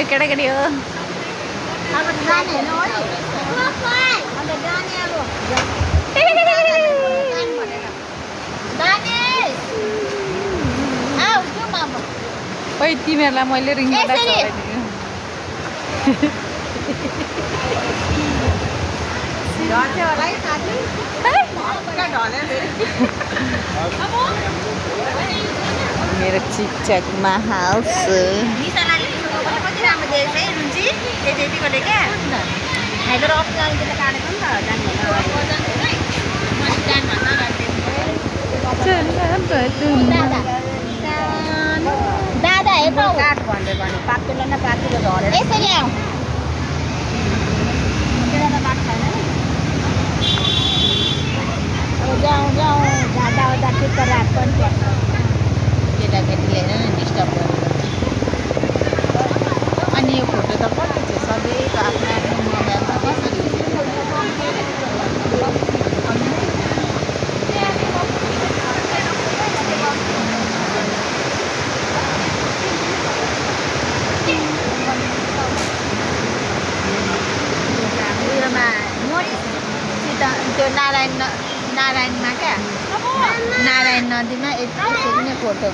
ओइ केटाकेटी हो अब जाने होइन अन्त जाने अब जाने आऊ जाउँ अब ओइ तिमीहरूलाई मैले रिङ यसरी। ढल्थ्यो होला है साथी पुरा ढल्यो फेरि मेरो चिकचाकमा हाउस निशालाले कति राम्रो देखेको है रुन्ची यति यतिकोले क्या हाम्रो अफ जाने काटेको नि त जानुभन्दा दादा हे पाउ काट भन्दै भने पाक्किलो न पाक्किलो झरेर यसरी आऊ त्यसलाई त बात छैन अब जाउँ जाउँ जाँदा ओर्दा ठिक्क रात पनि पर्छ केटाकेटीले होइन डिस्टर्ब गर्नु अनि यो फोटो त कति छ सबैको आफ्नो आफ्नो मोबाइलमा कसरी उयोमा मोरिससित त्यो नारायणमा क्या नारायण नदीमा यसरी नै फोटो